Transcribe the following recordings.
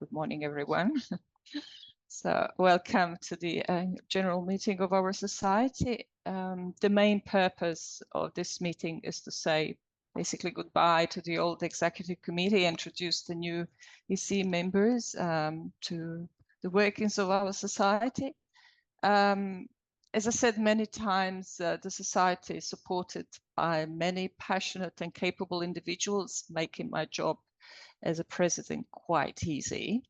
Good morning, everyone. So welcome to the general meeting of our society. The main purpose of this meeting is to say basically goodbye to the old executive committee, introduce the new EC members to the workings of our society. As I said many times, the society is supported by many passionate and capable individuals, making my job as a president quite easy.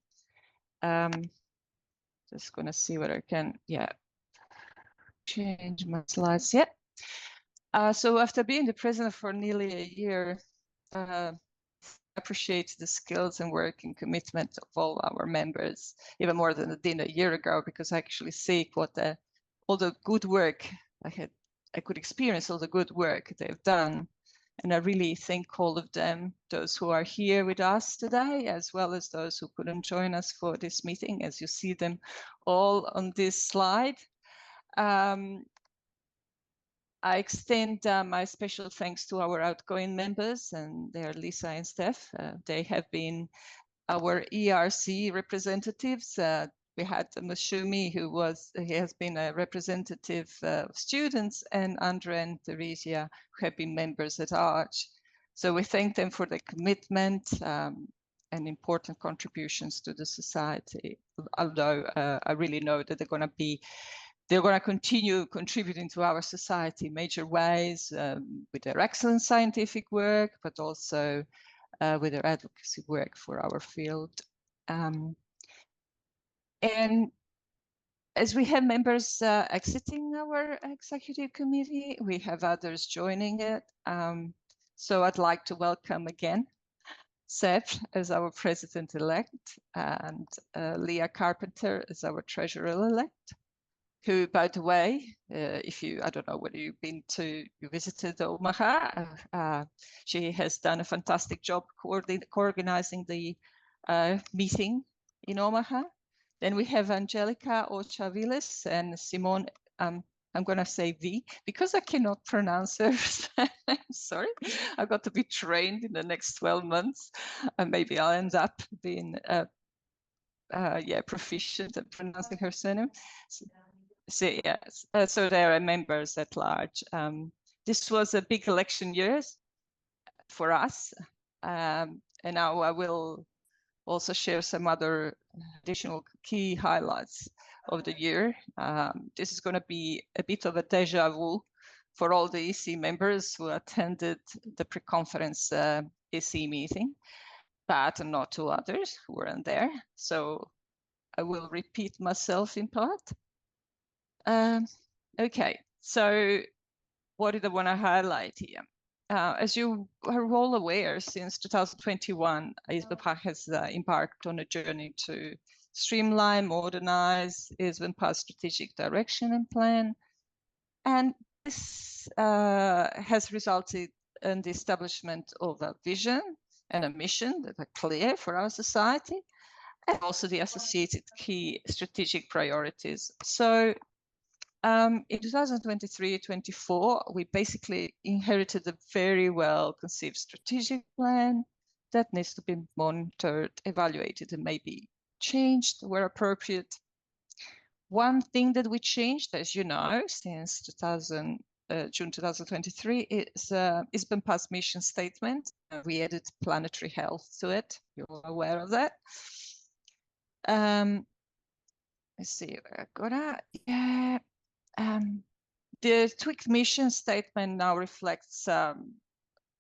Just going to see what I can, change my slides. So after being the president for nearly a year, I appreciate the skills and work and commitment of all our members, even more than I did a year ago, because I actually see what all the good work I could experience all the good work they've done. And I really thank all of them, those who are here with us today, as well as those who couldn't join us for this meeting, as you see them all on this slide. I extend my special thanks to our outgoing members, and they are Lisa and Steph. They have been our ERC representatives. We had Masumi, he has been a representative of students, and Andrea and Theresia, who have been members at large. So we thank them for their commitment and important contributions to the society. Although I really know that they're going to continue contributing to our society in major ways with their excellent scientific work, but also with their advocacy work for our field. And as we have members exiting our executive committee, we have others joining it. So I'd like to welcome again Seb as our president-elect and Leah Carpenter as our treasurer-elect, who, by the way, I don't know whether you visited Omaha, she has done a fantastic job organizing the meeting in Omaha. Then we have Angelica Ochaviles and Simone, I'm going to say V, because I cannot pronounce her. Sorry, I've got to be trained in the next 12 months. And maybe I'll end up being proficient at pronouncing her surname. So yes, so there are members at large. This was a big election year for us. And now I will also share some other additional key highlights of the year. This is going to be a bit of a deja vu for all the EC members who attended the pre-conference EC meeting, but not to others who weren't there. So I will repeat myself in part. Okay, so what did I want to highlight here? As you are all aware, since 2021, Isbnpa has embarked on a journey to streamline, modernize Isbnpa's strategic direction and plan. And this has resulted in the establishment of a vision and a mission that are clear for our society, and also the associated key strategic priorities. So in 2023-24, we basically inherited a very well conceived strategic plan that needs to be monitored, evaluated, and maybe changed where appropriate. One thing that we changed, as you know, since June 2023 is Isbnpa's mission statement. We added planetary health to it. You're aware of that. Let's see, we're gonna, the tweaked mission statement now reflects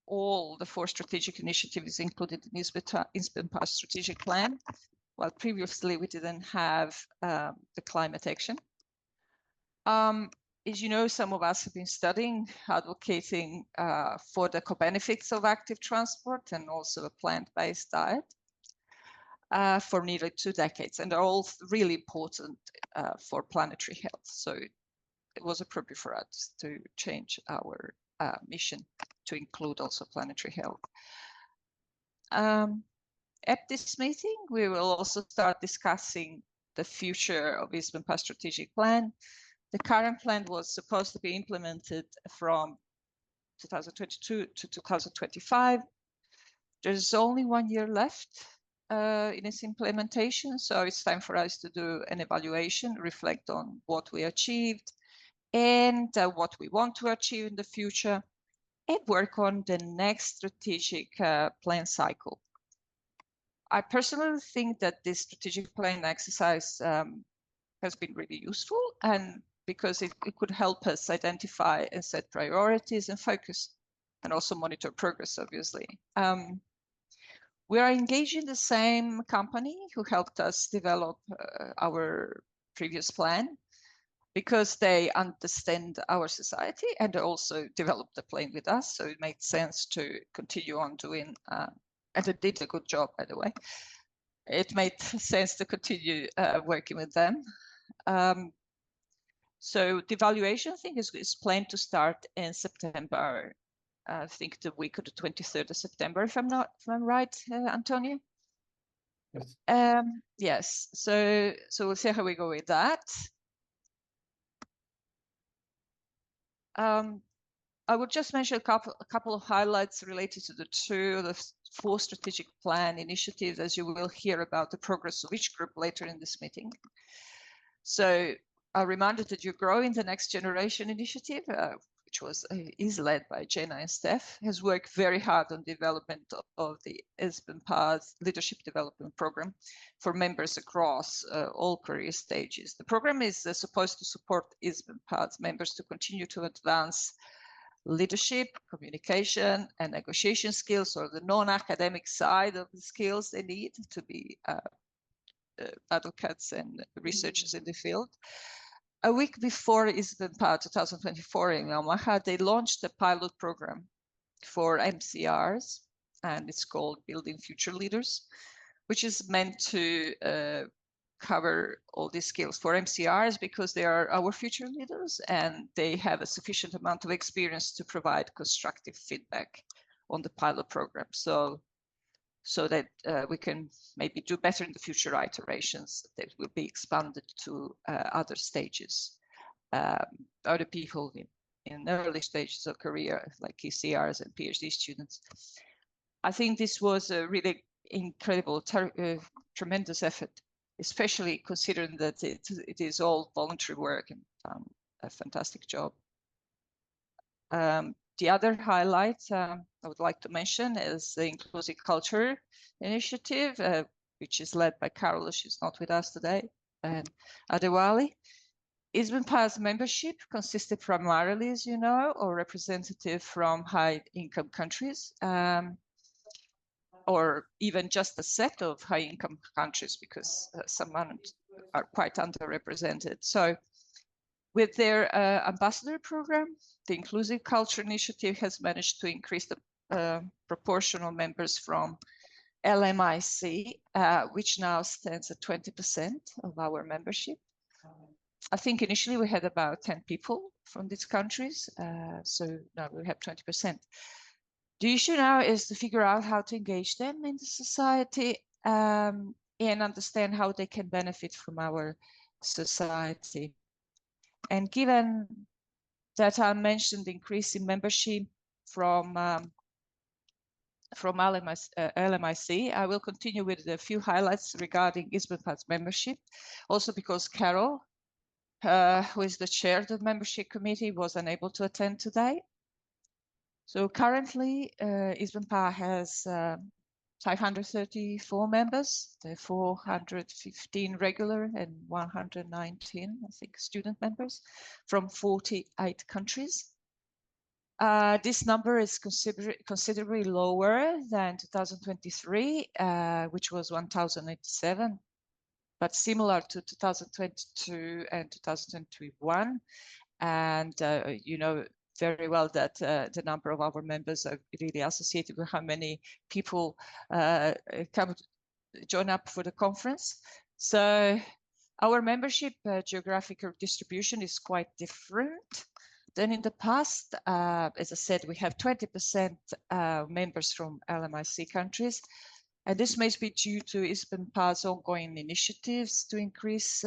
all the 4 strategic initiatives included in Isbnpa's strategic plan, while previously we didn't have the climate action. As you know, some of us have been studying, advocating for the co-benefits of active transport and also a plant-based diet for nearly 2 decades, and are all really important for planetary health. So it was appropriate for us to change our mission to include also planetary health. At this meeting, we will also start discussing the future of Isbnpa's strategic plan. The current plan was supposed to be implemented from 2022 to 2025. There's only 1 year left in its implementation. So it's time for us to do an evaluation, reflect on what we achieved and what we want to achieve in the future, and work on the next strategic plan cycle. I personally think that this strategic plan exercise has been really useful, and because it could help us identify and set priorities and focus, and also monitor progress, obviously. We are engaged in the same company who helped us develop our previous plan, because they understand our society and also developed the plan with us. So it made sense to continue on doing, and they did a good job, by the way. It made sense to continue working with them. So the evaluation thing is planned to start in September. I think the week of the 23rd of September, if I'm right, Antonio? Yes. Yes. So we'll see how we go with that. I would just mention a couple of highlights related to the 4 strategic plan initiatives, as you will hear about the progress of each group later in this meeting. So a reminder that You're Growing the Next Generation initiative, which is led by Jenna and Steph, has worked very hard on development of the Isbnpa's leadership development program for members across all career stages. The program is supposed to support Isbnpa's members to continue to advance leadership, communication, and negotiation skills, or the non-academic side of the skills they need to be advocates and researchers in the field. A week before Isbnpa 2024 in Omaha, they launched a pilot program for MCRs, and it's called Building Future Leaders, which is meant to cover all these skills for MCRs, because they are our future leaders and they have a sufficient amount of experience to provide constructive feedback on the pilot program. So that we can maybe do better in the future iterations that will be expanded to other stages. Other people in early stages of career, like ECRs and PhD students. I think this was a really incredible, tremendous effort, especially considering that it is all voluntary work, and a fantastic job. The other highlight I would like to mention is the Inclusive Culture Initiative, which is led by Carol. She's not with us today, and Adewale. Isbnpa's membership consisted primarily, as you know, or representative from high-income countries, or even just a set of high-income countries, because some are quite underrepresented. So with their ambassador program, the Inclusive Culture Initiative has managed to increase the proportion of members from LMIC, which now stands at 20% of our membership. I think initially we had about 10 people from these countries, so now we have 20%. The issue now is to figure out how to engage them in the society and understand how they can benefit from our society. And given that I mentioned the increase in membership from LMIC, I will continue with a few highlights regarding Isbnpa's membership, also because Carol, who is the chair of the membership committee, was unable to attend today. So currently, Isbnpa has 534 members, the 415 regular and 119, I think, student members from 48 countries. This number is considerably lower than 2023, which was 1,087, but similar to 2022 and 2021. And you know very well that the number of our members are really associated with how many people come join up for the conference. So our membership geographical distribution is quite different than in the past. As I said, we have 20% members from LMIC countries, and this may be due to Isbnpa's ongoing initiatives to increase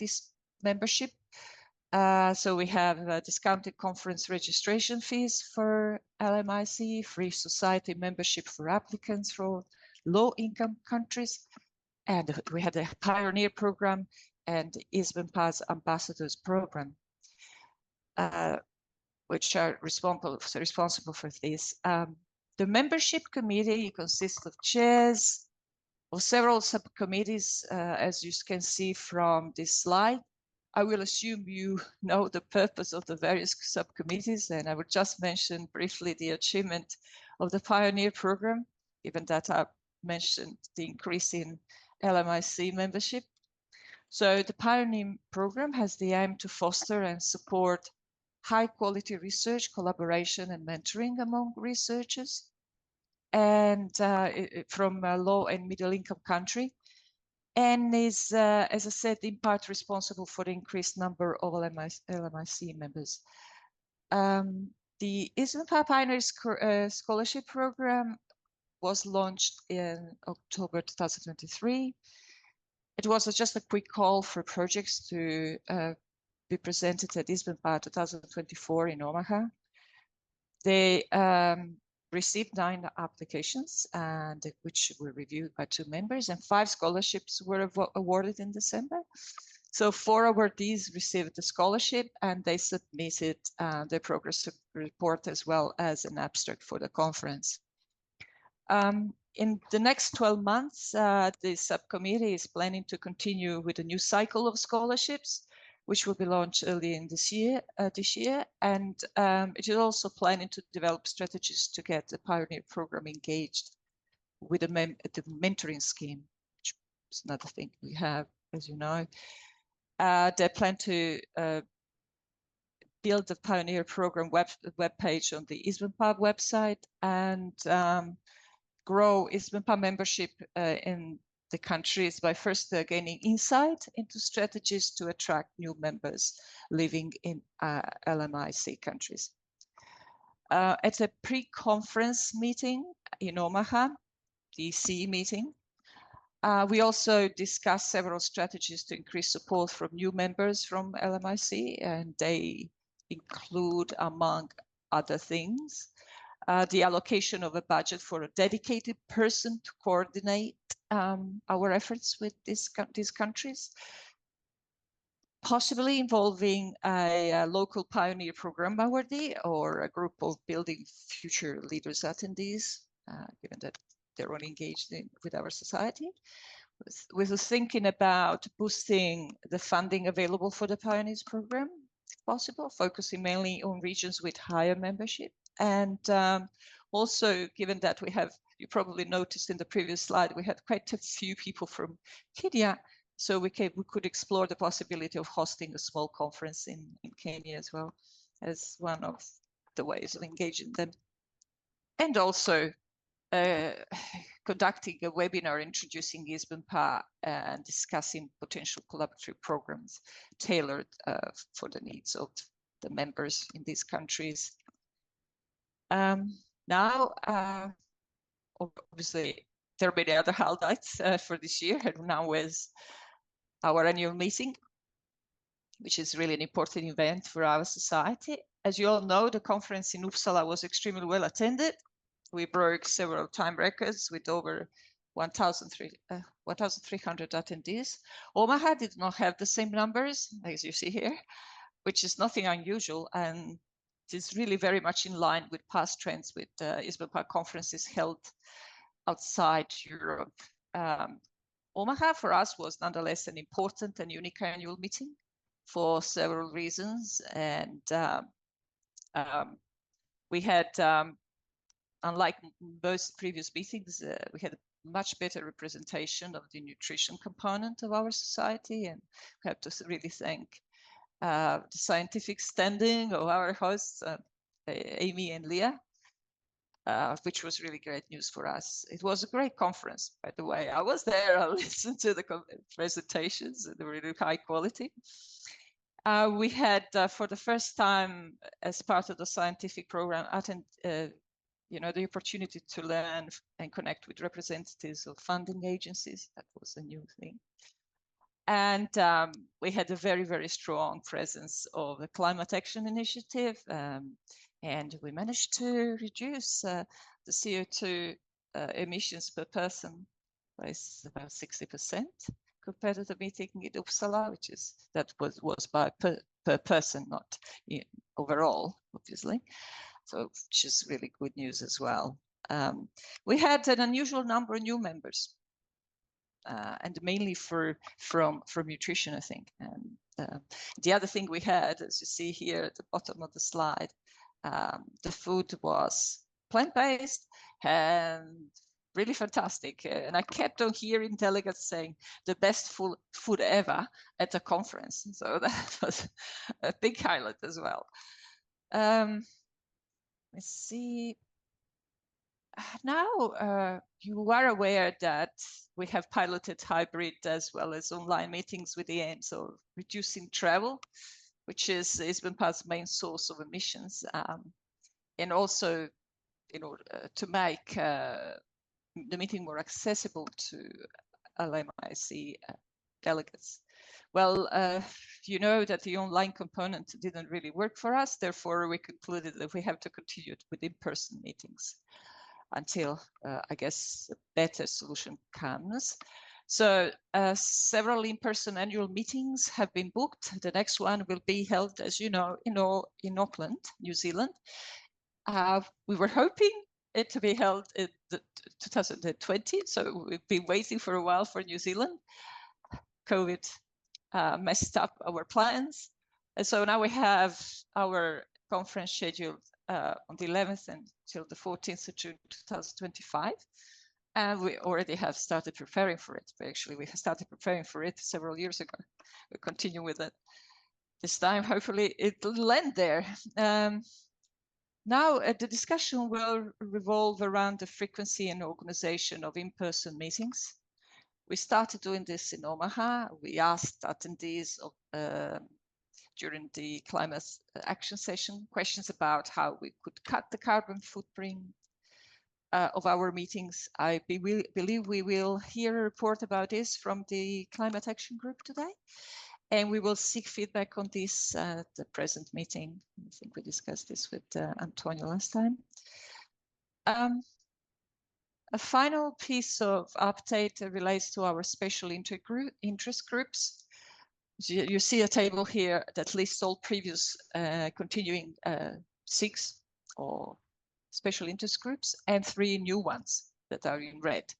this membership. So we have discounted conference registration fees for LMIC, free society membership for applicants for low-income countries. And we had a pioneer program and Isbnpa's ambassadors program, which are responsible for this. The membership committee consists of chairs of several subcommittees, as you can see from this slide. I will assume you know the purpose of the various subcommittees, and I will just mention briefly the achievement of the Pioneer Program, given that I mentioned the increase in LMIC membership. So the Pioneer Program has the aim to foster and support high-quality research, collaboration, and mentoring among researchers, and from a low and middle-income country, and is, as I said, in part responsible for the increased number of LMIC members. The Isbnpa Pioneer Scholarship Program was launched in October 2023. It was just a quick call for projects to be presented at Isbnpa 2024 in Omaha. They received 9 applications, and which were reviewed by 2 members, and 5 scholarships were awarded in December. So 4 awardees received the scholarship, and they submitted their progress report as well as an abstract for the conference. In the next 12 months, the subcommittee is planning to continue with a new cycle of scholarships, which will be launched early in this year, and it is also planning to develop strategies to get the Pioneer Program engaged with the mentoring scheme, which is another thing we have, as you know. They plan to build the Pioneer Program web page on the Isbnpa website, and grow Isbnpa membership in the countries by first gaining insight into strategies to attract new members living in LMIC countries. At a pre-conference meeting in Omaha, the CE meeting, we also discussed several strategies to increase support from new members from LMIC, and they include, among other things, the allocation of a budget for a dedicated person to coordinate our efforts with these countries, possibly involving a local Pioneer Program awardee or a group of Building Future Leaders attendees, given that they're all engaged with our society. With thinking about boosting the funding available for the Pioneers Program, if possible, focusing mainly on regions with higher membership. And also, given that we have, you probably noticed in the previous slide, we had quite a few people from Kenya, so we could explore the possibility of hosting a small conference in Kenya as well as one of the ways of engaging them. And also conducting a webinar introducing Isbnpa and discussing potential collaborative programs tailored for the needs of the members in these countries. Now, obviously, there are many other highlights for this year, and now is our annual meeting, which is really an important event for our society. As you all know, the conference in Uppsala was extremely well attended. We broke several time records with over 1,300 attendees. Omaha did not have the same numbers, as you see here, which is nothing unusual, and it is really very much in line with past trends with Isbnpa conferences held outside Europe. Omaha for us was nonetheless an important and unique annual meeting for several reasons, and we had, unlike most previous meetings, we had a much better representation of the nutrition component of our society, and we have to really thank the scientific standing of our hosts, Amy and Leah, which was really great news for us. It was a great conference, by the way. I was there, I listened to the presentations, they were really high quality. We had, for the first time, as part of the scientific program, the opportunity to learn and connect with representatives of funding agencies. That was a new thing. And we had a very, very strong presence of the Climate Action Initiative, and we managed to reduce the CO2 emissions per person is about 60% compared to the meeting in Uppsala, that was by per person, not overall, obviously. So, which is really good news as well. We had an unusual number of new members, and mainly from nutrition, I think. And the other thing we had, as you see here at the bottom of the slide, the food was plant-based and really fantastic. And I kept on hearing delegates saying the best food ever at a conference. So that was a big highlight as well. Let's see. Now you are aware that we have piloted hybrid as well as online meetings with the aims of reducing travel, which is Isbnpa's main source of emissions, and also in order to make the meeting more accessible to LMIC delegates. Well, you know that the online component didn't really work for us. Therefore, we concluded that we have to continue with in-person meetings until I guess a better solution comes. So several in-person annual meetings have been booked. The next one will be held, as you know, in Auckland, New Zealand. We were hoping it to be held in 2020, so we've been waiting for a while for New Zealand. COVID messed up our plans. And so now we have our conference scheduled on the 11th until the 14th of June 2025. And we already have started preparing for it. But actually, we started preparing for it several years ago. We'll continue with it. This time, hopefully, it'll end there. Now, the discussion will revolve around the frequency and organization of in-person meetings. We started doing this in Omaha. We asked attendees during the climate action session questions about how we could cut the carbon footprint of our meetings. I believe we will hear a report about this from the climate action group today. And we will seek feedback on this at the present meeting. I think we discussed this with Antonio last time. A final piece of update relates to our special interest groups. You see a table here that lists all previous continuing 6 or special interest groups and 3 new ones that are in red.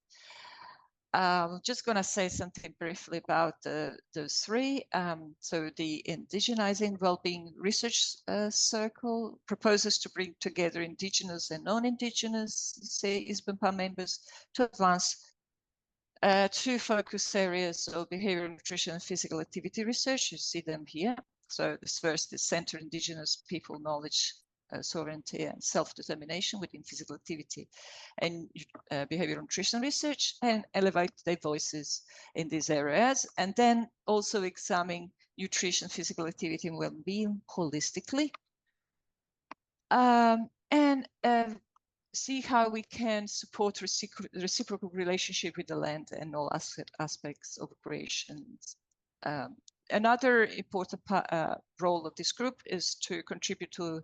I'm just going to say something briefly about those 3. So the Indigenizing Wellbeing Research Circle proposes to bring together Indigenous and non-Indigenous, say, Isbnpa members to advance 2 focus areas of behavioral nutrition and physical activity research. You see them here. So this first is center Indigenous people knowledge, sovereignty and self-determination within physical activity and behavioral nutrition research, and elevate their voices in these areas. And then also examine nutrition, physical activity and well-being holistically. And see how we can support reciprocal relationship with the land and all aspects of operations. Another important role of this group is to contribute to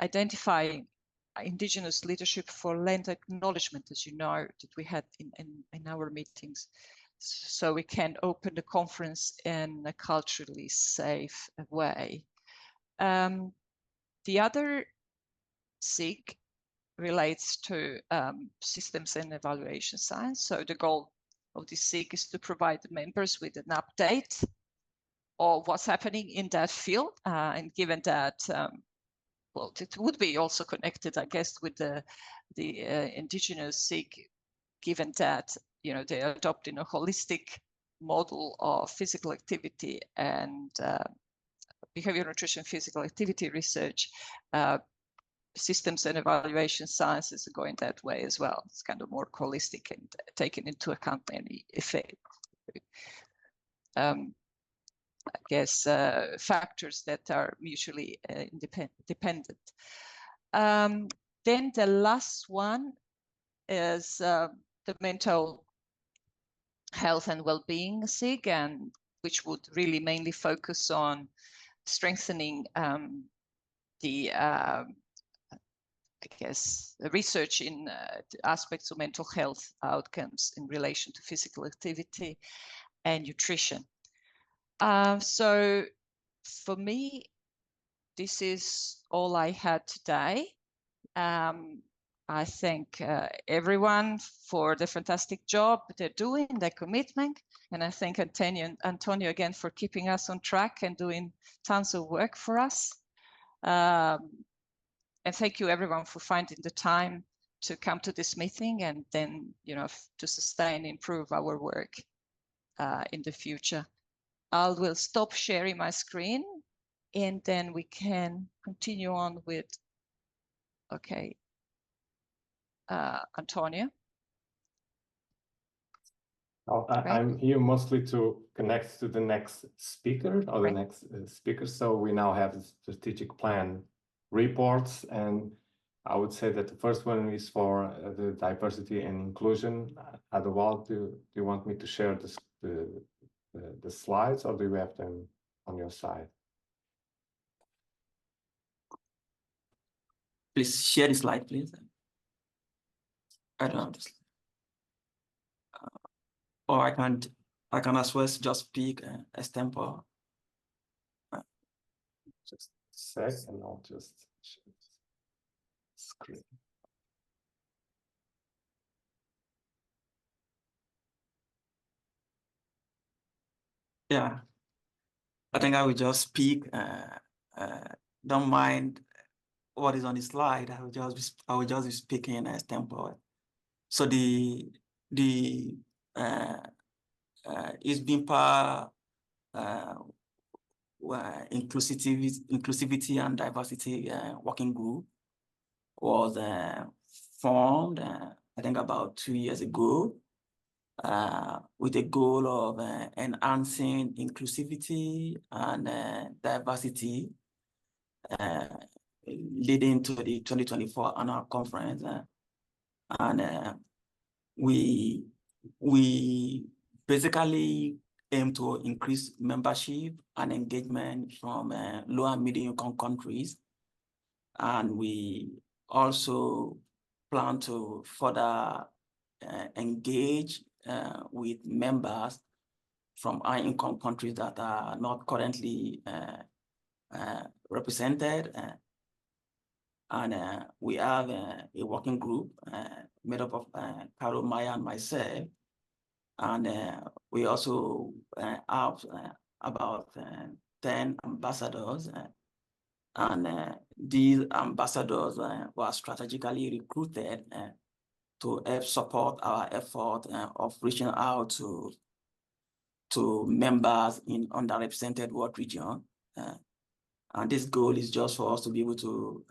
identifying Indigenous leadership for land acknowledgement, as you know, that we had in our meetings. So we can open the conference in a culturally safe way. The other SIG relates to systems and evaluation science. So the goal of this SIG is to provide the members with an update of what's happening in that field. And given that, well, it would be also connected, I guess, with the Indigenous SIG, given that, you know, they're adopting a holistic model of physical activity and behavioral nutrition, physical activity research. Systems and evaluation sciences are going that way as well. It's kind of more holistic and taking into account many effects. I guess factors that are mutually dependent. Then the last one is the mental health and well-being SIG, and which would really mainly focus on strengthening the guess, research in aspects of mental health outcomes in relation to physical activity and nutrition. So for me, this is all I had today. I thank everyone for the fantastic job they're doing, their commitment. And I thank Antonio again for keeping us on track and doing tons of work for us. And thank you everyone for finding the time to come to this meeting and then, to sustain, improve our work in the future. I will stop sharing my screen and then we can continue on with, okay, Antonio. I'm here mostly to connect to the next speaker or the next speaker. So we now have the strategic plan reports, and I would say that the first one is for the diversity and inclusion. Adeval, do you want me to share the slides, or do you have them on your side? Please share the slide, please. I don't have this. Or I can as well just speak Isbnpa. Just a sec, and I'll just share the screen. Yeah, I think I will just speak. Don't mind what is on the slide. I will just be speaking in Isbnpa. So the Isbnpa inclusivity and diversity working group was formed, I think about 2 years ago, with the goal of enhancing inclusivity and diversity, leading to the 2024 annual conference. And we basically aim to increase membership and engagement from low and medium income countries. And we also plan to further engage with members from high income countries that are not currently represented. And we have a working group made up of Carol, Maya, and myself. And we also have about 10 ambassadors. And these ambassadors were strategically recruited to help support our effort of reaching out to members in underrepresented world region. And this goal is just for us to be able to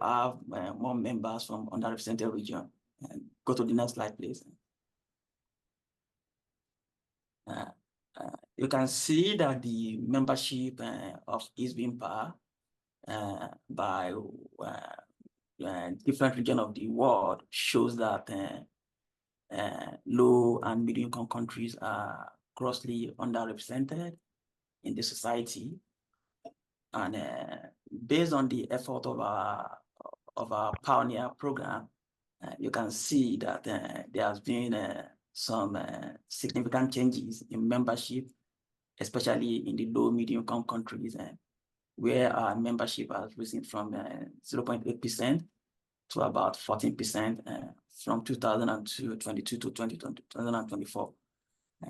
have more members from underrepresented region. Go to the next slide, please. You can see that the membership of Isbnpa by different regions of the world shows that low and middle income countries are grossly underrepresented in the society. And based on the effort of our Pioneer program, you can see that there has been some significant changes in membership, especially in the low medium income countries, where our membership has risen from 0.8% to about 14% from 2022 to 2024.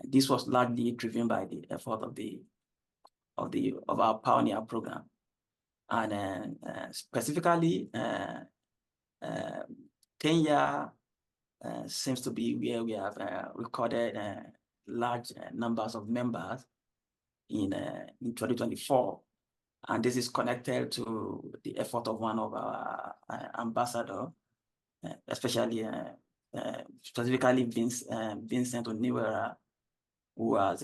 This was largely driven by the effort of our Pioneer program. And specifically, Kenya seems to be where we have recorded large numbers of members in 2024. And this is connected to the effort of one of our ambassadors, especially specifically Vincent Oniwera, who has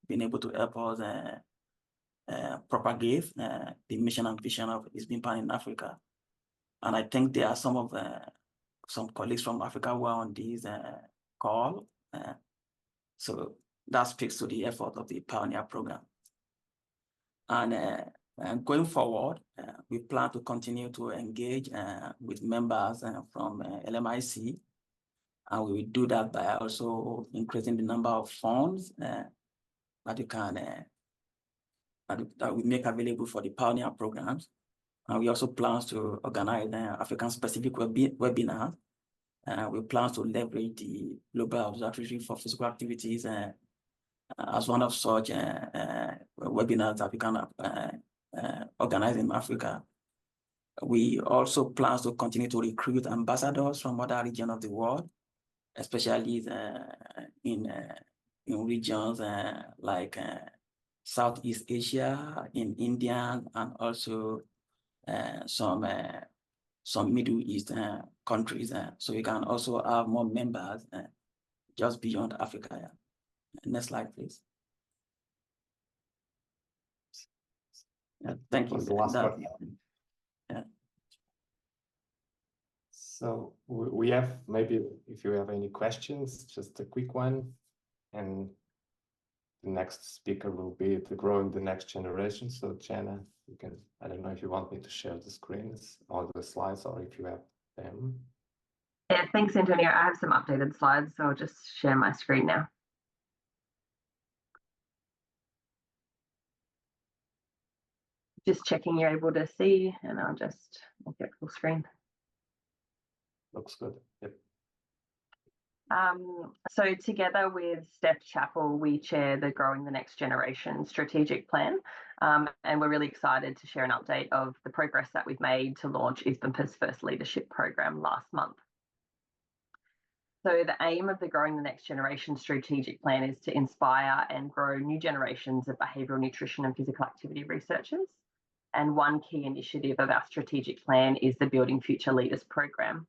been able to help us propagate the mission and vision of Isbnpa in Africa. And I think there are some colleagues from Africa who are on this call. So that speaks to the effort of the Pioneer program. And Going forward, we plan to continue to engage with members from LMIC, and we will do that by also increasing the number of funds that you can that we make available for the pioneer programs. And we also plan to organize African-specific webinars. We plan to leverage the Global Observatory for Physical Activities as one of such webinars that we can organize in Africa. We also plan to continue to recruit ambassadors from other regions of the world, especially in regions like Southeast Asia, in India, and also some Middle East countries. So we can also have more members just beyond Africa. Yeah. Next slide, please. Yeah, thank you. The last one. Yeah. So we have, maybe if you have any questions, just a quick one. And the next speaker will be the Growing the Next Generation. So Jenna, you can, I don't know if you want me to share the screens or the slides, or if you have them. Yeah, thanks, Antonio. I have some updated slides, so I'll just share my screen now. Just checking you're able to see, and I'll just make it full screen. Looks good. Yep. So together with Steph Chappell, we chair the Growing the Next Generation strategic plan, and we're really excited to share an update of the progress that we've made to launch Isbnpa's first leadership program last month. So the aim of the Growing the Next Generation strategic plan is to inspire and grow new generations of behavioural nutrition and physical activity researchers. And one key initiative of our strategic plan is the Building Future Leaders program,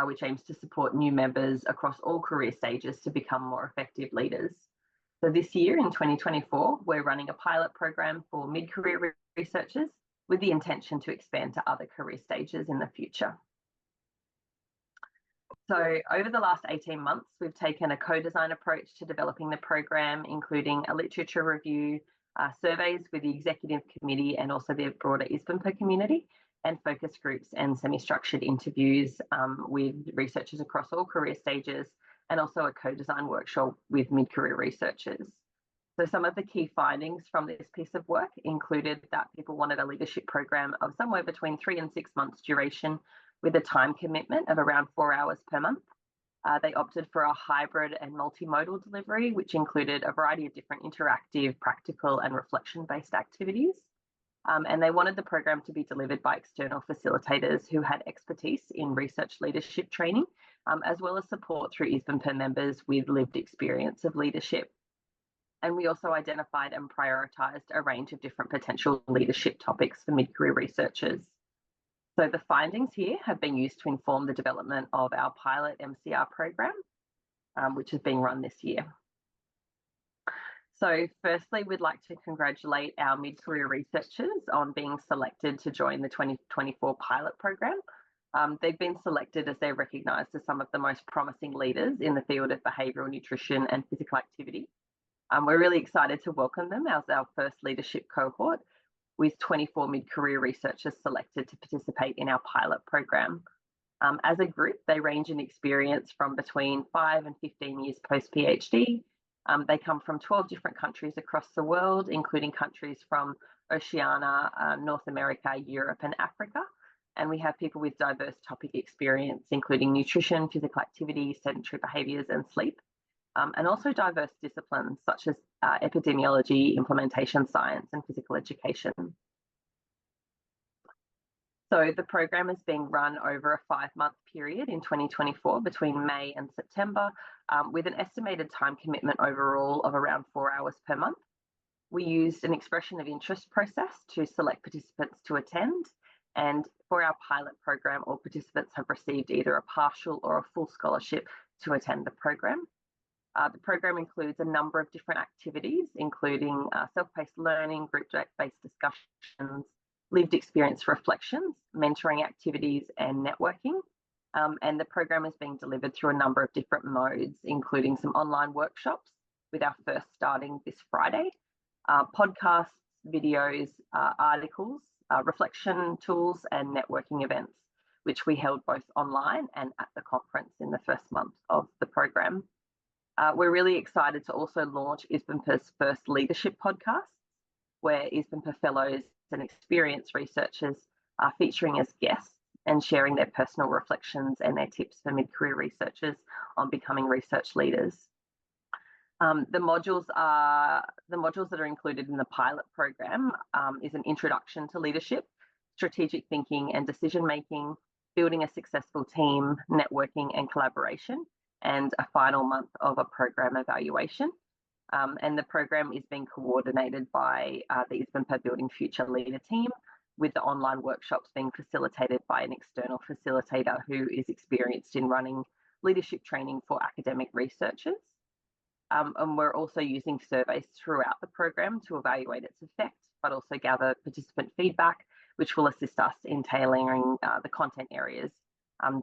which aims to support new members across all career stages to become more effective leaders. So this year in 2024, we're running a pilot program for mid-career researchers with the intention to expand to other career stages in the future. So over the last 18 months, we've taken a co-design approach to developing the program, including a literature review, surveys with the executive committee and also the broader Isbnpa community, and focus groups and semi-structured interviews with researchers across all career stages, and also a co-design workshop with mid-career researchers. So some of the key findings from this piece of work included that people wanted a leadership program of somewhere between 3 and 6 months duration with a time commitment of around 4 hours per month. They opted for a hybrid and multimodal delivery, which included a variety of different interactive, practical and reflection-based activities. And they wanted the program to be delivered by external facilitators who had expertise in research leadership training, as well as support through Isbnpa members with lived experience of leadership. And we also identified and prioritised a range of different potential leadership topics for mid-career researchers. So the findings here have been used to inform the development of our pilot MCR program, which is being run this year. So firstly, we'd like to congratulate our mid-career researchers on being selected to join the 2024 pilot program. They've been selected as they're recognised as some of the most promising leaders in the field of behavioural nutrition and physical activity. We're really excited to welcome them as our first leadership cohort, with 24 mid-career researchers selected to participate in our pilot program. As a group, they range in experience from between 5 and 15 years post-PhD. They come from 12 different countries across the world, including countries from Oceania, North America, Europe and Africa. And we have people with diverse topic experience, including nutrition, physical activity, sedentary behaviours and sleep. And also diverse disciplines such as epidemiology, implementation science and physical education. So the program is being run over a 5-month period in 2024 between May and September, with an estimated time commitment overall of around 4 hours per month. We used an expression of interest process to select participants to attend, and for our pilot program, all participants have received either a partial or a full scholarship to attend the program. The program includes a number of different activities, including self-paced learning, group-based discussions, lived experience reflections, mentoring activities and networking. And the program is being delivered through a number of different modes, including some online workshops, with our first starting this Friday, podcasts, videos, articles, reflection tools, and networking events, which we held both online and at the conference in the first month of the program. We're really excited to also launch Isbnpa's first leadership podcast, where Isbnpa fellows and experienced researchers are featuring as guests and sharing their personal reflections and their tips for mid-career researchers on becoming research leaders. The modules that are included in the pilot program is an introduction to leadership, strategic thinking and decision making, building a successful team, networking and collaboration, and a final month of a program evaluation. And the program is being coordinated by the Isbnpa Building Future Leader team, with the online workshops being facilitated by an external facilitator who is experienced in running leadership training for academic researchers. And we're also using surveys throughout the program to evaluate its effect, but also gather participant feedback, which will assist us in tailoring the content areas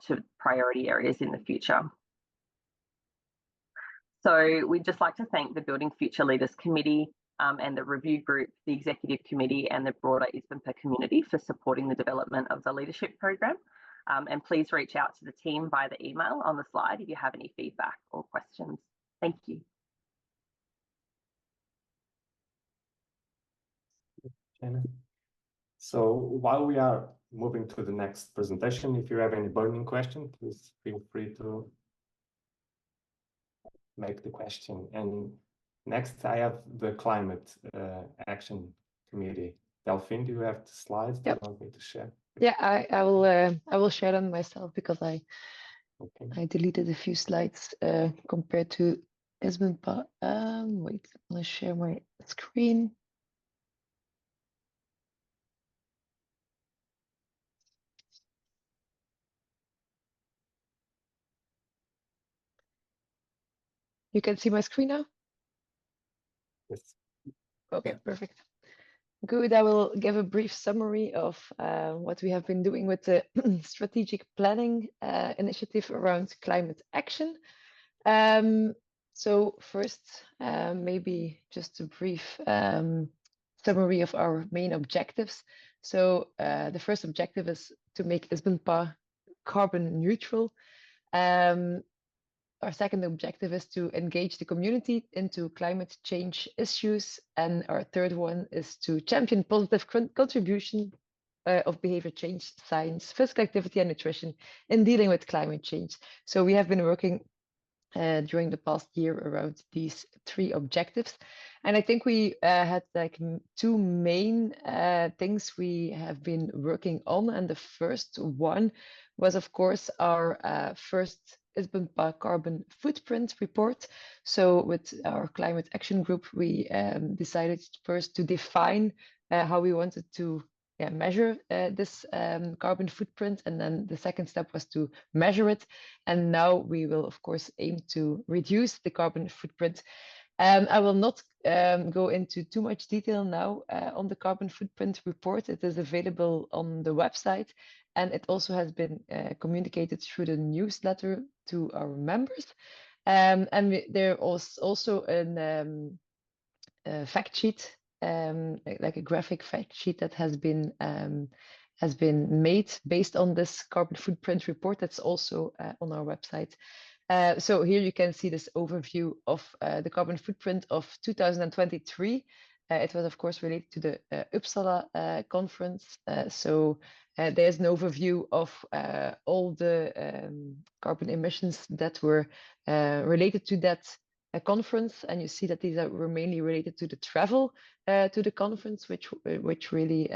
to priority areas in the future. So we'd just like to thank the Building Future Leaders Committee and the review group, the executive committee and the broader Isbnpa community for supporting the development of the leadership program. And please reach out to the team via the email on the slide if you have any feedback or questions. Thank you. So while we are moving to the next presentation, if you have any burning question, please feel free to make the question. And next I have the Climate Action Committee. Delphine, do you have the slides that you want me to share? Yeah, I will share them myself because I deleted a few slides compared to Isbnpa. Wait, let's share my screen. You can see my screen now? Yes. Okay, perfect. Good. I will give a brief summary of what we have been doing with the strategic planning initiative around climate action. So first, maybe just a brief summary of our main objectives. So the first objective is to make Isbnpa carbon neutral. Our second objective is to engage the community into climate change issues. And our third one is to champion positive contribution of behavior change, science, physical activity and nutrition in dealing with climate change. So we have been working during the past year around these three objectives. And I think we had like two main things we have been working on. And the first one was, of course, our first Isbnpa carbon footprint report. So with our climate action group, we decided first to define how we wanted to measure this carbon footprint. And then the second step was to measure it. And now we will, of course, aim to reduce the carbon footprint. I will not go into too much detail now on the carbon footprint report. It is available on the website, and it also has been communicated through the newsletter to our members. And there was also a fact sheet, like a graphic fact sheet that has been made based on this carbon footprint report. That's also on our website. So here you can see this overview of the carbon footprint of 2023. It was, of course, related to the Uppsala conference. So there's an overview of all the carbon emissions that were related to that conference. And you see that these were mainly related to the travel to the conference, which really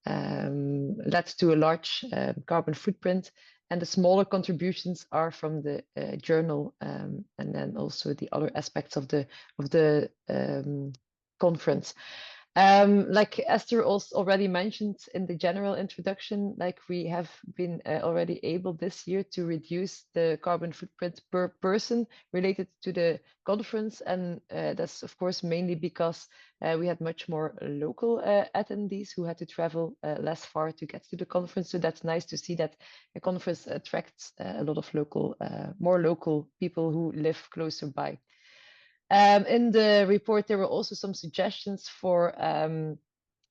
led to a large carbon footprint. And the smaller contributions are from the journal and then also the other aspects of the conference. Like Esther also already mentioned in the general introduction, like we have been already able this year to reduce the carbon footprint per person related to the conference. And that's, of course, mainly because we had much more local attendees who had to travel less far to get to the conference. So that's nice to see that the conference attracts a lot of local, more local people who live closer by. In the report, there were also some suggestions for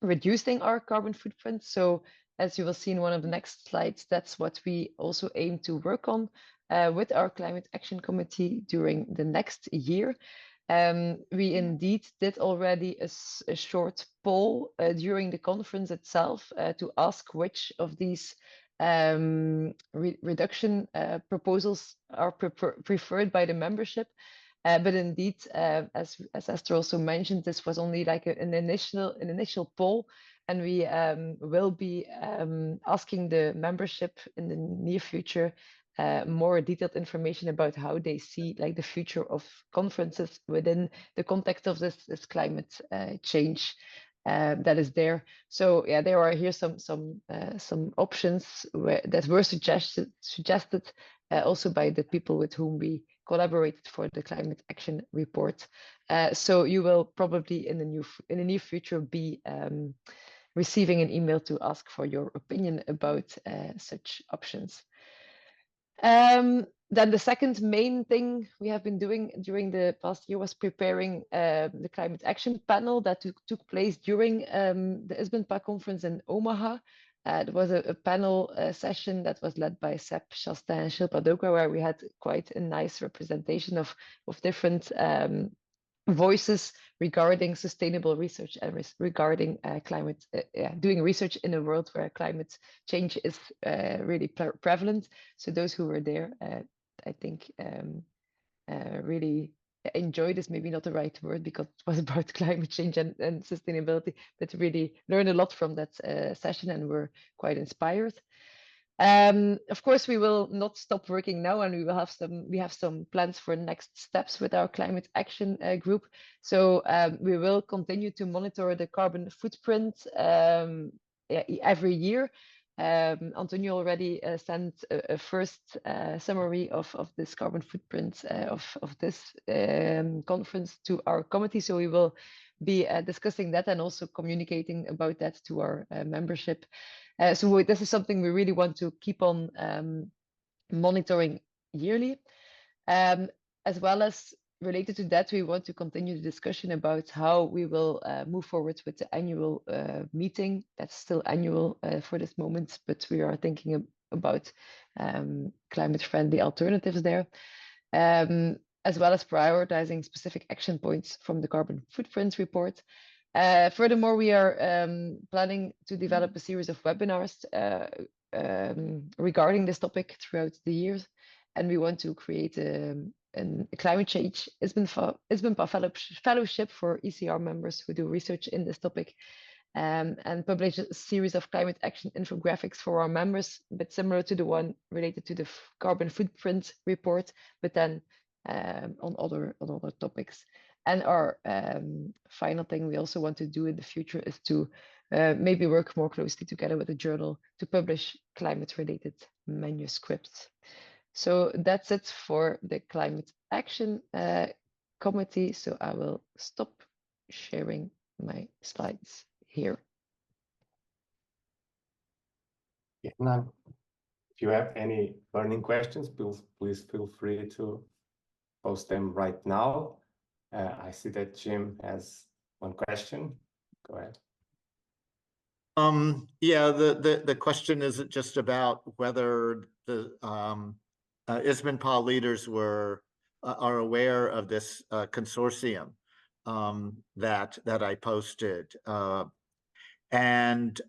reducing our carbon footprint. So as you will see in one of the next slides, that's what we also aim to work on with our Climate Action Committee during the next year. We indeed did already a short poll during the conference itself to ask which of these reduction proposals are preferred by the membership. But indeed, as Esther also mentioned, this was only like an initial poll, and we will be asking the membership in the near future more detailed information about how they see like the future of conferences within the context of this climate change that is there. So yeah, there are here some options that were suggested also by the people with whom we collaborated for the climate action report. So you will probably in the near future be receiving an email to ask for your opinion about such options. Then the second main thing we have been doing during the past year was preparing the climate action panel that took place during the Isbnpa conference in Omaha. It was a panel session that was led by Seb, Shasta, and Shilpa Dokra, where we had quite a nice representation of different voices regarding sustainable research and regarding climate, doing research in a world where climate change is really prevalent. So those who were there, I think, really enjoyed is maybe not the right word because it was about climate change and sustainability, but really learned a lot from that session and were quite inspired. Of course, we will not stop working now, and we have some plans for next steps with our climate action group. So we will continue to monitor the carbon footprint every year. Antonio already sent a first summary of this carbon footprint of this conference to our committee. So we will be discussing that and also communicating about that to our membership. So this is something we really want to keep on monitoring yearly. As well as related to that, we want to continue the discussion about how we will move forward with the annual meeting. That's still annual for this moment, but we are thinking about climate-friendly alternatives there. As well as prioritizing specific action points from the carbon footprint report. Furthermore, we are planning to develop a series of webinars regarding this topic throughout the years, and we want to create a climate change Isbnpa fellowship for ECR members who do research in this topic, and publish a series of climate action infographics for our members, but similar to the one related to the carbon footprint report, but then on other topics. And our final thing we also want to do in the future is to maybe work more closely together with a journal to publish climate-related manuscripts. So that's it for the Climate Action Committee. So I will stop sharing my slides here. Yeah, now, if you have any burning questions, please feel free to post them right now. I see that Jim has one question. Go ahead. Yeah, the question is just about whether the Isbnpa leaders are aware of this consortium that I posted, and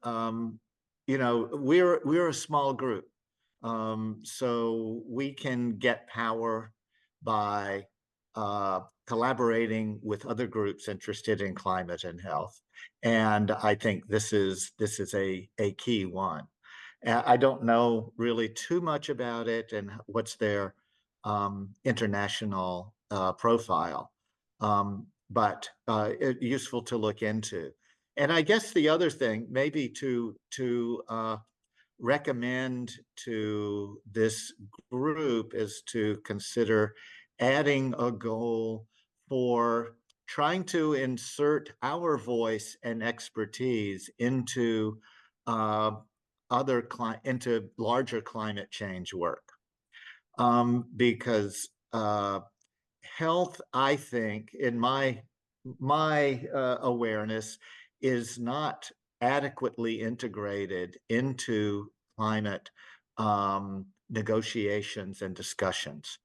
you know, we're a small group, so we can get power by collaborating with other groups interested in climate and health. And I think this is a key one. I don't know really too much about it and what's their international profile, but it's useful to look into. And I guess the other thing maybe to recommend to this group is to consider adding a goal for trying to insert our voice and expertise into into larger climate change work, because health, I think, in my awareness, is not adequately integrated into climate negotiations and discussions.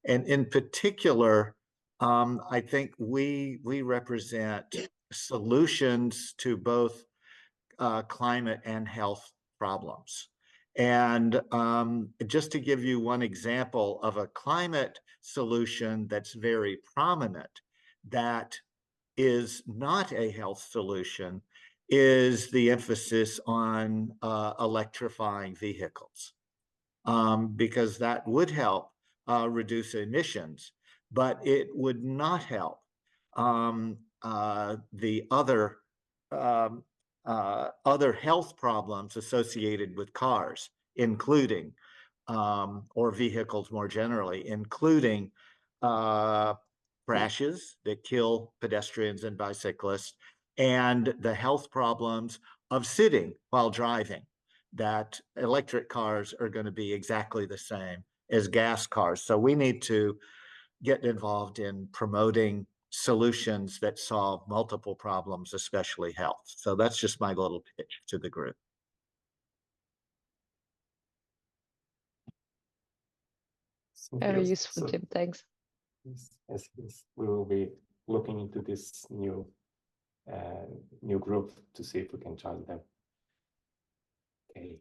And in particular, I think we represent solutions to both climate and health problems. And just to give you one example of a climate solution that's very prominent, that is not a health solution, is the emphasis on electrifying vehicles, because that would help reduce emissions, but it would not help the other health problems associated with cars, including or vehicles more generally, including crashes that kill pedestrians and bicyclists, and the health problems of sitting while driving, that electric cars are going to be exactly the same as gas cars. So we need to get involved in promoting solutions that solve multiple problems, especially health. So that's just my little pitch to the group. Very useful, Jim. Thanks. Yes, we will be looking into this new group to see if we can join them. Okay.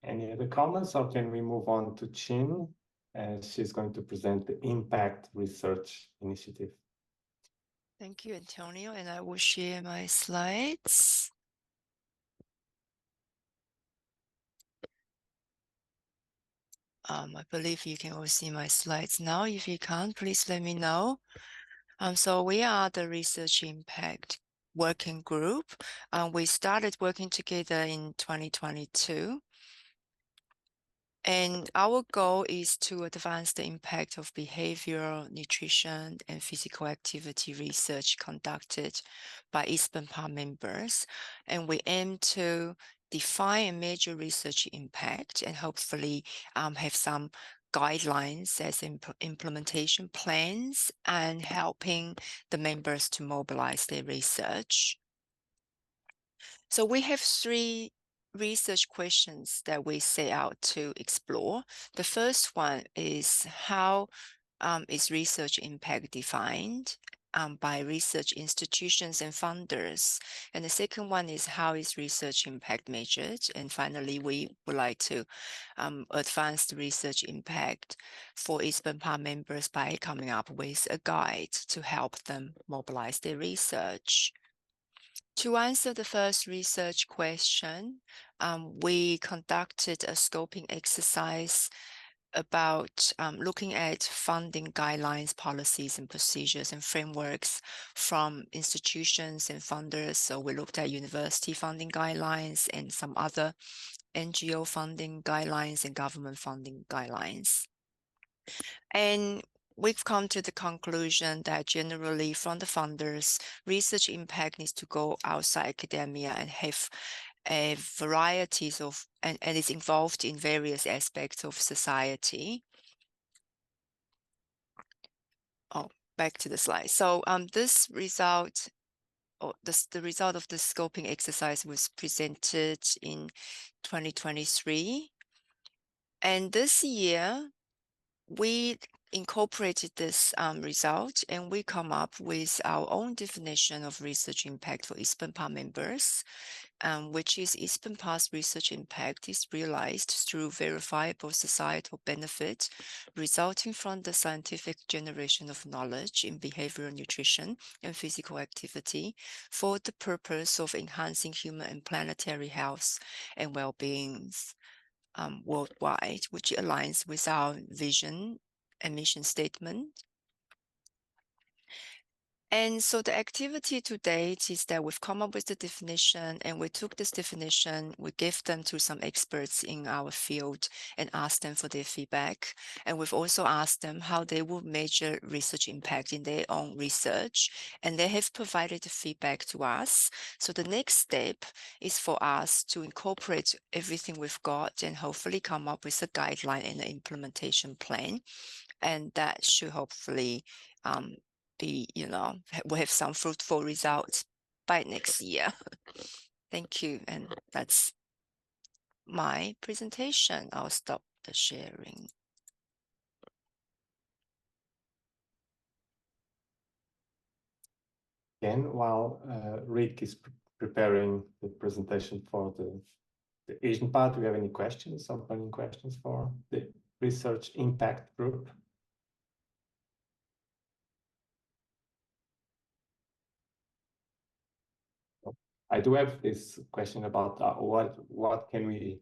Any other comments, or can we move on to Chin? She's going to present the Impact Research Initiative. Thank you, Antonio, and I will share my slides. I believe you can all see my slides now. If you can't, please let me know. So we are the Research Impact Working Group. We started working together in 2022. And our goal is to advance the impact of behavioral, nutrition, and physical activity research conducted by Isbnpa members. And we aim to define and measure research impact and hopefully have some guidelines as implementation plans and helping the members to mobilize their research. So we have 3 research questions that we set out to explore. The first one is how is research impact defined by research institutions and funders? And the second one is how is research impact measured? And finally, we would like to advance the research impact for Isbnpa members by coming up with a guide to help them mobilize their research. To answer the first research question, we conducted a scoping exercise about looking at funding guidelines, policies, and procedures and frameworks from institutions and funders. So we looked at university funding guidelines and some other NGO funding guidelines and government funding guidelines. And we've come to the conclusion that generally from the funders, research impact needs to go outside academia and have varieties of, and is involved in various aspects of society. Oh, back to the slide. So this result, or the result of the scoping exercise was presented in 2023. And this year, we incorporated this result and we come up with our own definition of research impact for Isbnpa members, which is Isbnpa's research impact is realized through verifiable societal benefit resulting from the scientific generation of knowledge in behavioral nutrition and physical activity for the purpose of enhancing human and planetary health and well-being worldwide, which aligns with our vision and mission statement. And so the activity to date is that we've come up with the definition and we took this definition, we gave them to some experts in our field and asked them for their feedback. And we've also asked them how they will measure research impact in their own research. And they have provided the feedback to us. So the next step is for us to incorporate everything we've got and hopefully come up with a guideline and an implementation plan. and that should hopefully be, we'll have some fruitful results by next year. Thank you, and that's my presentation. I'll stop the sharing. Again, while Rick is preparing the presentation for the Isbnpa, do you have any questions, opening questions for the research impact group? I do have this question about what can we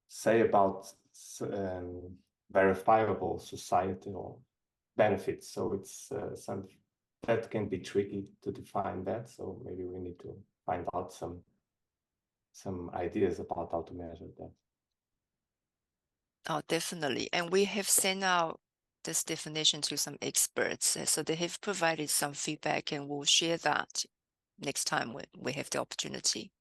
say about verifiable societal benefits. So it's something that can be tricky to define that. So maybe we need to find out some ideas about how to measure that. Oh, definitely. And we have sent out this definition to some experts. So they have provided some feedback, and we'll share that next time we have the opportunity.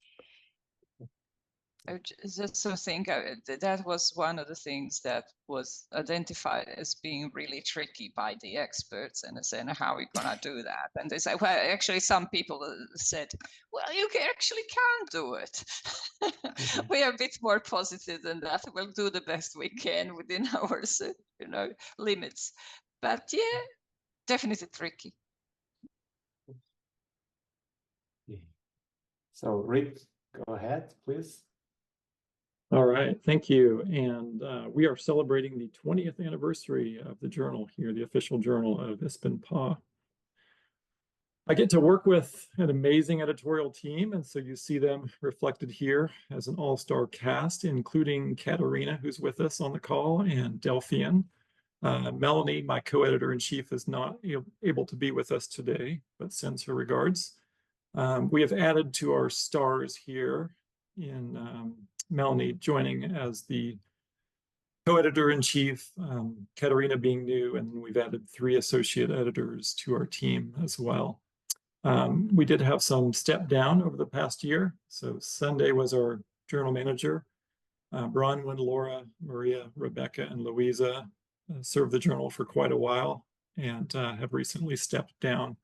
I just think that was one of the things that was identified as being really tricky by the experts, and saying, how are we going to do that? And they said, well, actually, some people said, well, you actually can do it. We are a bit more positive than that. We'll do the best we can within our, limits. But yeah, definitely tricky. So Rick, go ahead, please. All right, thank you. And we are celebrating the 20th anniversary of the journal here, the official journal of Isbnpa. I get to work with an amazing editorial team, and so you see them reflected here as an all-star cast, including Katarina, who's with us on the call, and Delphian. Melanie, my co-editor-in-chief, is not able to be with us today, but sends her regards. We have added to our stars here in Melanie joining as the co-editor-in-chief, Katarina being new, and we've added 3 associate editors to our team as well. We did have some step down over the past year. So Sunday was our journal manager. Bronwyn, Laura, Maria, Rebecca, and Louisa served the journal for quite a while and have recently stepped down.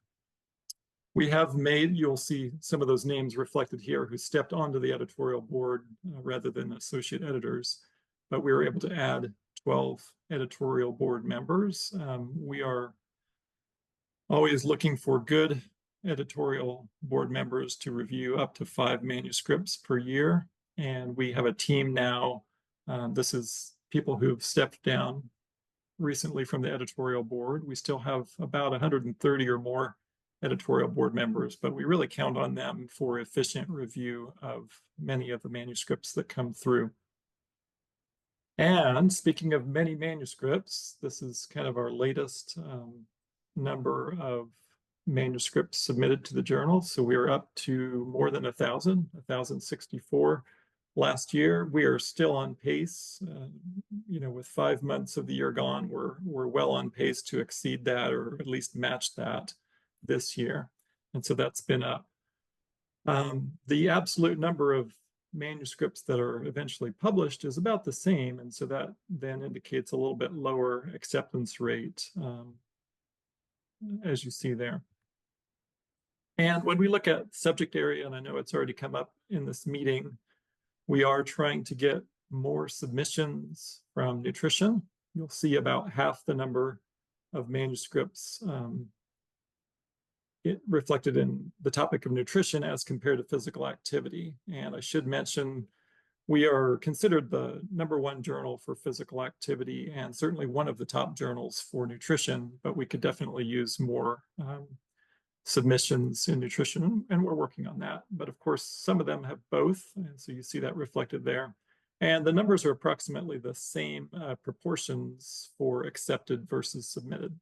We have made, you'll see some of those names reflected here, who stepped onto the editorial board rather than associate editors, but we were able to add 12 editorial board members. We are always looking for good editorial board members to review up to 5 manuscripts per year. And we have a team now. This is people who've stepped down recently from the editorial board. We still have about 130 or more editorial board members, but we really count on them for efficient review of many of the manuscripts that come through. And speaking of many manuscripts, this is kind of our latest number of manuscripts submitted to the journal. So we are up to more than 1,064 last year. We are still on pace, with 5 months of the year gone, we're well on pace to exceed that, or at least match that this year. And so that's been up. The absolute number of manuscripts that are eventually published is about the same. And so that then indicates a little bit lower acceptance rate, as you see there. And when we look at subject area, and I know it's already come up in this meeting, we are trying to get more submissions from nutrition. You'll see about half the number of manuscripts reflected in the topic of nutrition as compared to physical activity. And I should mention, we are considered the #1 journal for physical activity, and certainly one of the top journals for nutrition, but we could definitely use more submissions in nutrition, and we're working on that. But of course, some of them have both, and so you see that reflected there. And the numbers are approximately the same proportions for accepted versus submitted.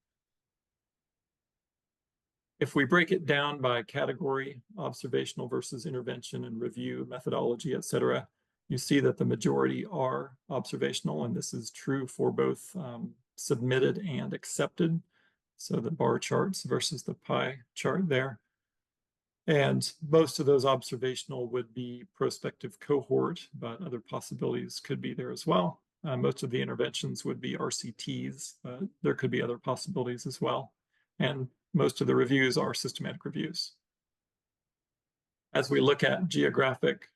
If we break it down by category, observational versus intervention and review, methodology, et cetera, you see that the majority are observational, and this is true for both submitted and accepted. So the bar charts versus the pie chart there. And most of those observational would be prospective cohort, but other possibilities could be there as well. Most of the interventions would be RCTs. There could be other possibilities as well. And most of the reviews are systematic reviews. As we look at geographic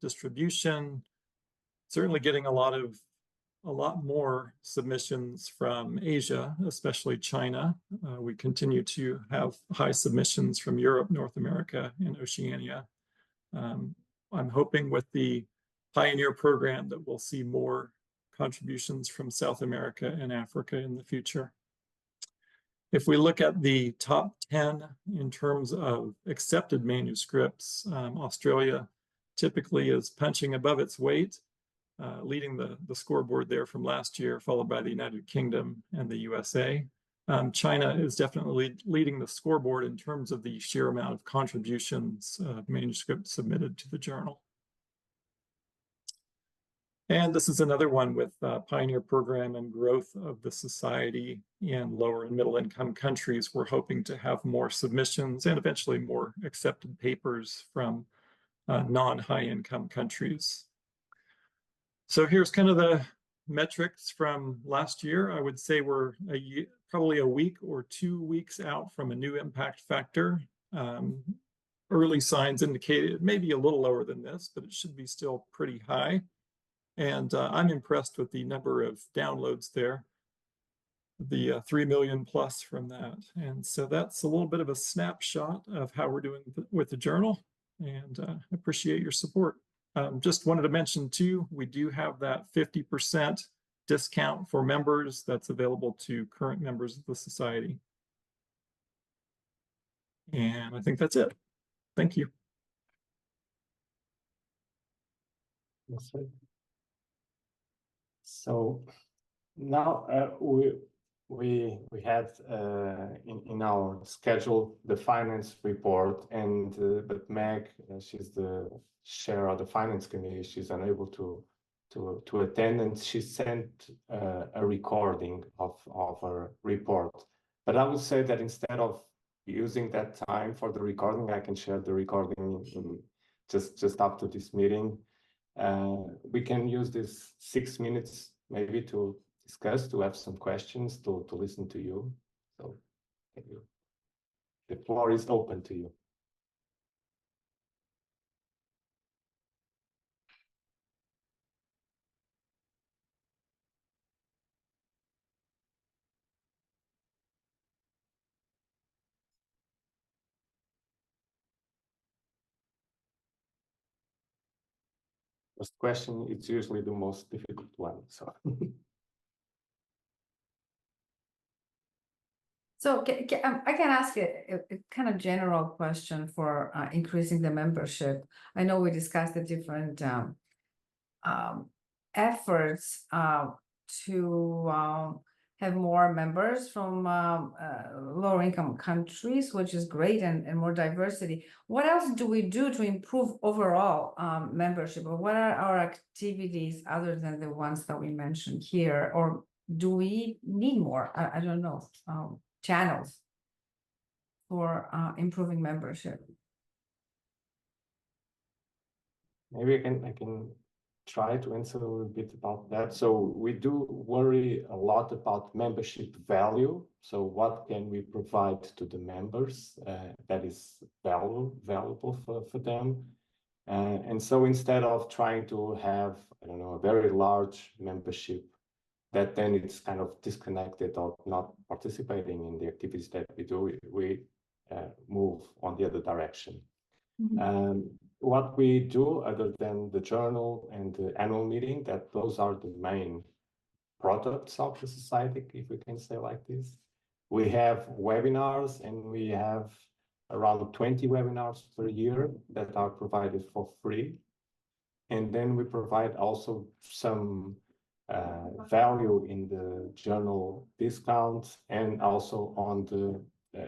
distribution, certainly getting a lot more submissions from Asia, especially China. We continue to have high submissions from Europe, North America, and Oceania. I'm hoping with the Pioneer program that we'll see more contributions from South America and Africa in the future. If we look at the top 10 in terms of accepted manuscripts, Australia typically is punching above its weight, leading the scoreboard there from last year, followed by the United Kingdom and the USA. China is definitely leading the scoreboard in terms of the sheer amount of contributions of manuscripts submitted to the journal. And this is another one with Pioneer program and growth of the society in lower and middle income countries. We're hoping to have more submissions and eventually more accepted papers from non-high income countries. So here's kind of the metrics from last year. I would say we're probably a week or 2 weeks out from a new impact factor. Early signs indicate it may be a little lower than this, but it should be still pretty high. And I'm impressed with the number of downloads there, the 3 million plus from that. And so that's a little bit of a snapshot of how we're doing with the journal, and I appreciate your support. Just wanted to mention too, we do have that 50% discount for members that's available to current members of the society. And I think that's it. Thank you. That's right. So now we had in our schedule the finance report, and but Meg, she's the chair of the finance committee. She's unable to attend, and she sent a recording of her report. But I would say that instead of using that time for the recording, I can share the recording just after this meeting. We can use this 6 minutes maybe to discuss, to have some questions, to listen to you. So thank you. The floor is open to you. First question, it's usually the most difficult one. So, so I can ask a kind of general question for increasing the membership. I know we discussed the different efforts to have more members from lower income countries, which is great, and more diversity. What else do we do to improve overall membership? Or what are our activities other than the ones that we mentioned here? Or do we need more? I don't know, channels for improving membership? maybe I can try to answer a little bit about that. So we do worry a lot about membership value. So what can we provide to the members that is valuable for them? And so instead of trying to have, I don't know, a very large membership that then it's kind of disconnected or not participating in the activities that we do, we move on the other direction. Mm-hmm. What we do, other than the journal and the annual meeting, that those are the main products of the society, if we can say like this. We have webinars, and we have around 20 webinars per year that are provided for free. And then we provide also some value in the journal discounts and also on the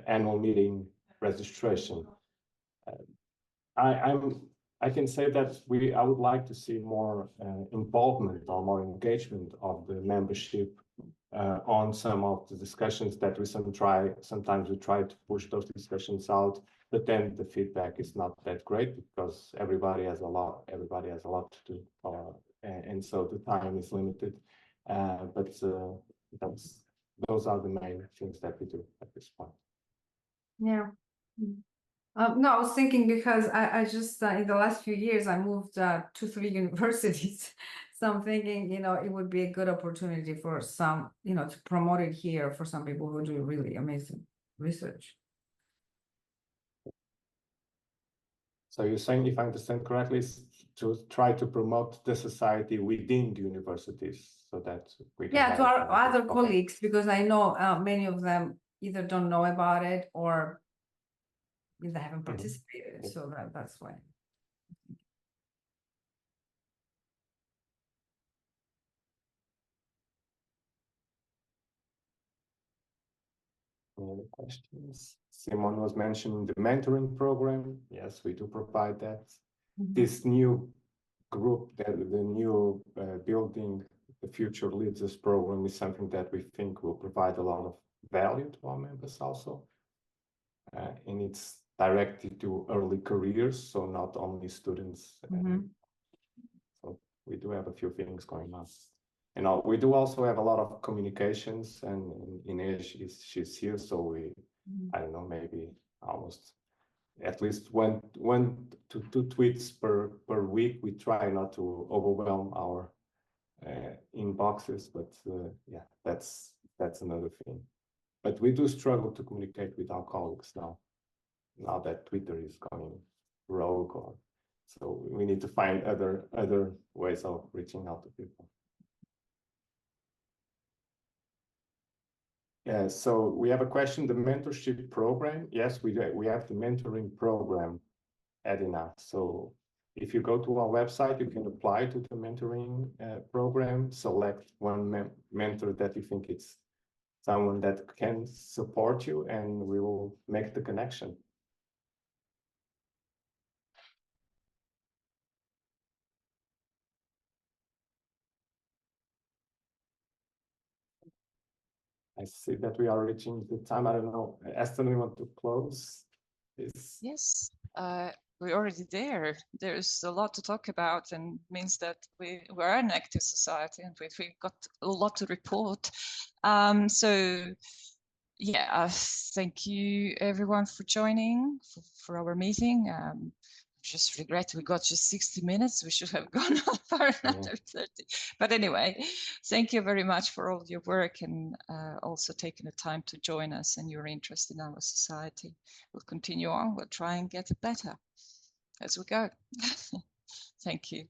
annual meeting registration. I can say that I would like to see more involvement or more engagement of the membership on some of the discussions that we sometimes we try to push those discussions out, but then the feedback is not that great because everybody has a lot to do, or and so the time is limited. But those are the main things that we do at this point. Yeah. No, I was thinking because I just in the last few years I moved to 3 universities, so I'm thinking it would be a good opportunity for some to promote it here for some people who do really amazing research. So you're saying, if I understand correctly, is to try to promote the society within the universities so that we can Yeah, to our other Okay. colleagues, because I know many of them either don't know about it or they haven't participated, so that's why. Any other questions? Simon was mentioning the mentoring program. Yes, we do provide that. This new group, the new building the future leaders program, is something that we think will provide a lot of value to our members also. And it's directed to early careers, so not only students. So we do have a few things going on. And we do also have a lot of communications, and Inês she's here, so we, I don't know, maybe almost at least one to two tweets per week. We try not to overwhelm our inboxes, but yeah, that's another thing. But we do struggle to communicate with our colleagues now that Twitter is going rogue, so we need to find other ways of reaching out to people. Yeah, so we have a question, the mentorship program. Yes, we do. We have the mentoring program at INA. So if you go to our website, you can apply to the mentoring program, select one mentor that you think it's someone that can support you, and we will make the connection. I see that we are reaching the time. I don't know, Aston, we want to close this? Yes, we're already there. There's a lot to talk about, and means that we're an active society, and we've got a lot to report. So yeah, thank you everyone for joining for our meeting. Just regret we got just 60 minutes. We should have gone on for another 30. But anyway, thank you very much for all your work, and also taking the time to join us and your interest in our society. We'll continue on. We'll try and get better as we go. Thank you.